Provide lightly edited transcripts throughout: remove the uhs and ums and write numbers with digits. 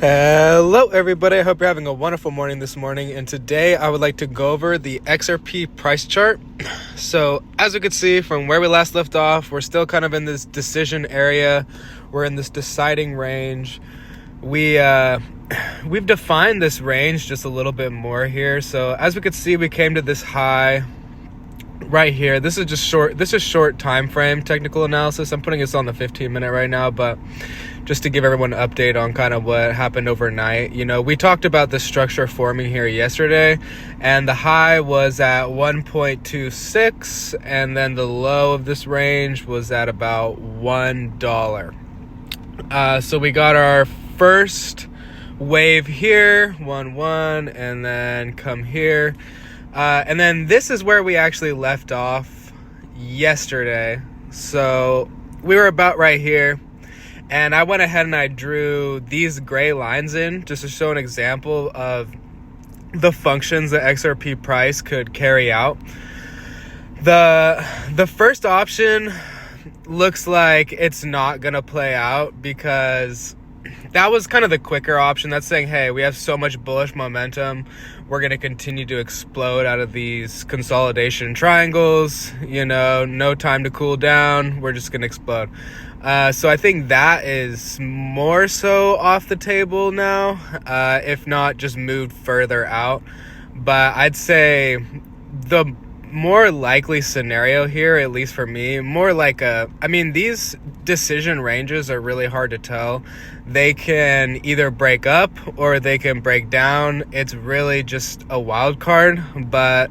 Hello everybody, I hope you're having a wonderful morning this morning, and today I would like to go over the XRP price chart. So as you can see from where we last left off, we're still kind of in this decision area. We're in this deciding range. We've defined this range just a little bit more here. So as we could see, we came to this high right here. This is short time frame technical analysis. I'm putting this on the 15-minute right now, but just to give everyone an update on kind of what happened overnight. You know, we talked about the structure forming here yesterday, and the high was at 1.26, and then the low of this range was at about $1. So we got our first wave here, 1-1, and then come here. And then this is where we actually left off yesterday. So we were about right here. And I went ahead and I drew these gray lines in just to show an example of the functions that XRP price could carry out. The first option looks like it's not going to play out because that was kind of the quicker option. That's saying, hey, we have so much bullish momentum. We're going to continue to explode out of these consolidation triangles. You know, no time to cool down. We're just going to explode. So I think that is more so off the table now, if not just moved further out. But I'd say the more likely scenario here, at least for me, more like these decision ranges are really hard to tell. They can either break up or they can break down. It's really just a wild card, but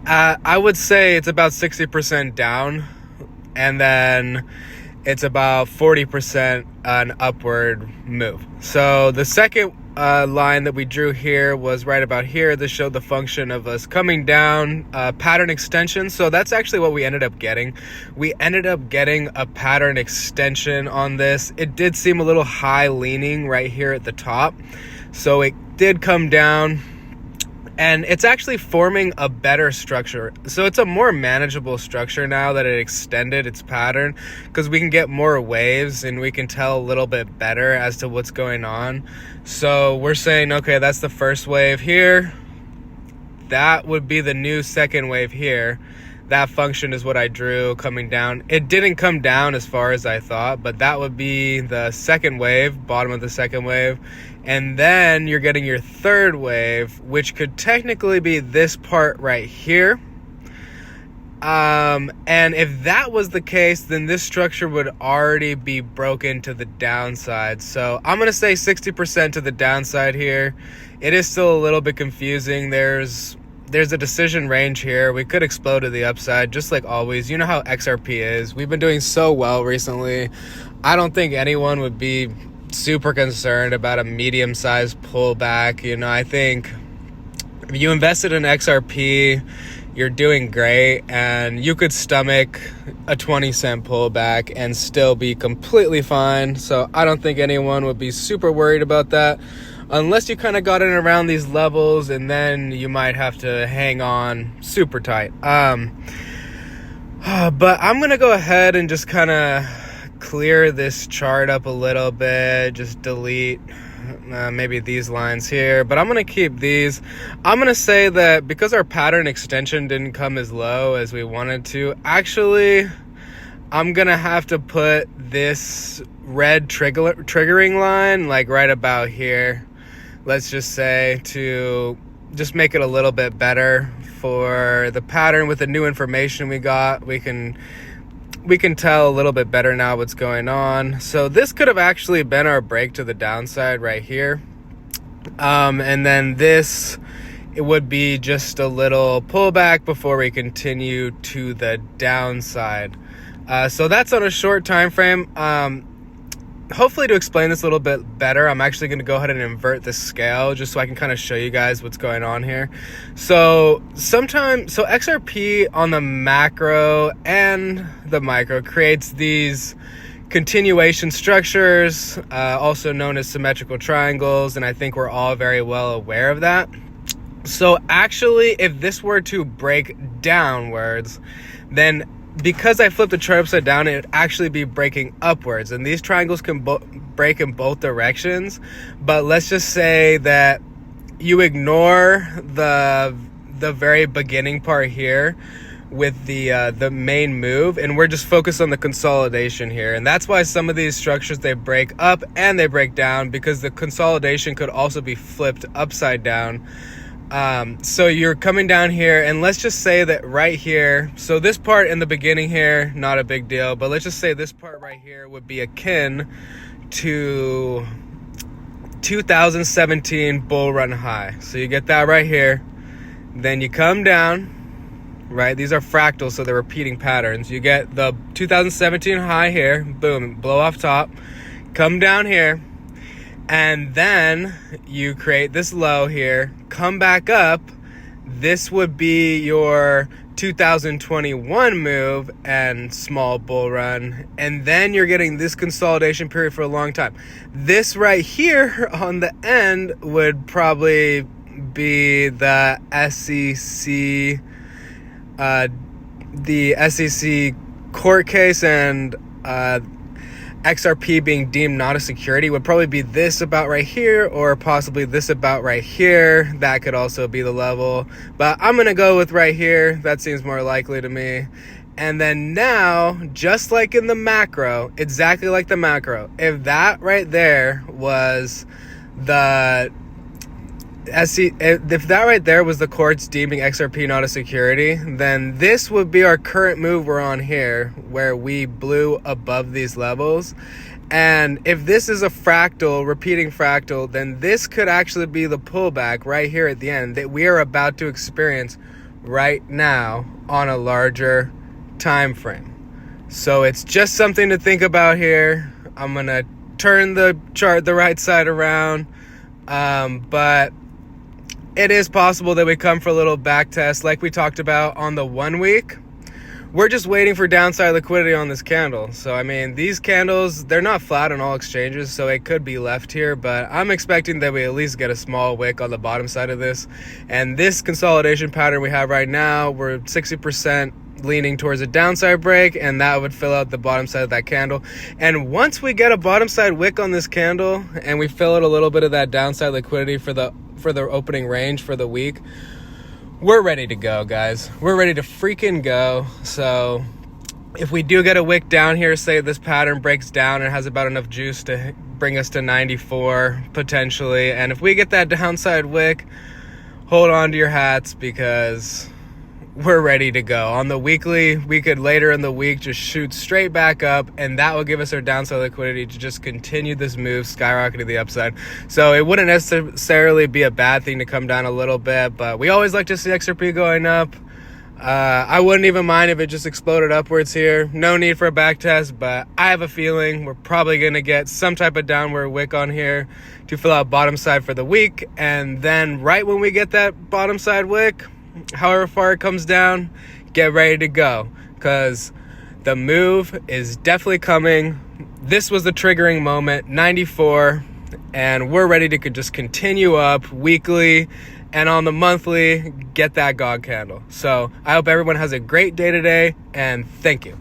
I would say it's about 60% down, and then it's about 40% an upward move. So the second line that we drew here was right about here. This showed the function of us coming down, pattern extension. So that's actually what we ended up getting. We ended up getting a pattern extension on this. It did seem a little high leaning right here at the top. So it did come down, and it's actually forming a better structure. So it's a more manageable structure now that it extended its pattern, because we can get more waves and we can tell a little bit better as to what's going on. So we're saying, okay, that's the first wave here. That would be the new second wave here. That function is what I drew coming down. It didn't come down as far as I thought, but that would be the second wave, bottom of the second wave. And then you're getting your third wave, which could technically be this part right here. And if that was the case, then this structure would already be broken to the downside. So I'm going to say 60% to the downside here. It is still a little bit confusing. There's a decision range here. We could explode to the upside, just like always. You know how XRP is. We've been doing so well recently. I don't think anyone would be super concerned about a medium-sized pullback. You know, I think if you invested in XRP, you're doing great, and you could stomach a 20-cent pullback and still be completely fine. So I don't think anyone would be super worried about that, unless you kind of got in around these levels, and then you might have to hang on super tight. But I'm going to go ahead and just kind of clear this chart up a little bit, just delete maybe these lines here, but I'm going to keep these. I'm going to say that because our pattern extension didn't come as low as we wanted to, actually, I'm going to have to put this red triggering line like right about here, let's just say, to just make it a little bit better for the pattern. With the new information we got, we can tell a little bit better now what's going on. So this could have actually been our break to the downside right here. And then this, it would be just a little pullback before we continue to the downside. So that's on a short time frame. Hopefully, to explain this a little bit better, I'm actually going to go ahead and invert the scale just so I can kind of show you guys what's going on here. So XRP on the macro and the micro creates these continuation structures, also known as symmetrical triangles, and I think we're all very well aware of that. So actually, if this were to break downwards, then because I flipped the chart upside down, it would actually be breaking upwards. And these triangles can break in both directions, but let's just say that you ignore the very beginning part here with the main move, and we're just focused on the consolidation here. And that's why some of these structures, they break up and they break down, because the consolidation could also be flipped upside down. So you're coming down here, and let's just say that right here, so this part in the beginning here, not a big deal, but let's just say this part right here would be akin to 2017 bull run high. So you get that right here, then you come down, right? These are fractals, so they're repeating patterns. You get the 2017 high here, boom, blow off top, come down here, and then you create this low here, come back up. This would be your 2021 move and small bull run, and then you're getting this consolidation period for a long time. This right here on the end would probably be the SEC court case, and XRP being deemed not a security would probably be this about right here, or possibly this about right here. That could also be the level, but I'm gonna go with right here. That seems more likely to me. And then now, just like in the macro, exactly like the macro, if that right there was the if that right there was the courts deeming XRP not a security, then this would be our current move we're on here, where we blew above these levels. And if this is a fractal, repeating fractal, then this could actually be the pullback right here at the end that we are about to experience right now on a larger time frame. So it's just something to think about here. I'm gonna turn the chart the right side around, but it is possible that we come for a little back test like we talked about on the 1 week. We're just waiting for downside liquidity on this candle. So, I mean, these candles, they're not flat on all exchanges, so it could be left here, but I'm expecting that we at least get a small wick on the bottom side of this. And this consolidation pattern we have right now, we're 60% leaning towards a downside break, and that would fill out the bottom side of that candle. And once we get a bottom side wick on this candle and we fill out a little bit of that downside liquidity for the opening range for the week, we're ready to go, guys. We're ready to freaking go. So if we do get a wick down here, say this pattern breaks down and has about enough juice to bring us to 94 potentially, and if we get that downside wick, hold on to your hats, because we're ready to go. On the weekly, we could later in the week just shoot straight back up, and that will give us our downside liquidity to just continue this move, skyrocket to the upside. So it wouldn't necessarily be a bad thing to come down a little bit, but we always like to see XRP going up. I wouldn't even mind if it just exploded upwards here. No need for a back test, but I have a feeling we're probably going to get some type of downward wick on here to fill out bottom side for the week. And then right when we get that bottom side wick, however far it comes down, get ready to go, because the move is definitely coming. This was the triggering moment, 94, and we're ready to just continue up weekly, and on the monthly, get that God candle. So I hope everyone has a great day today, and thank you.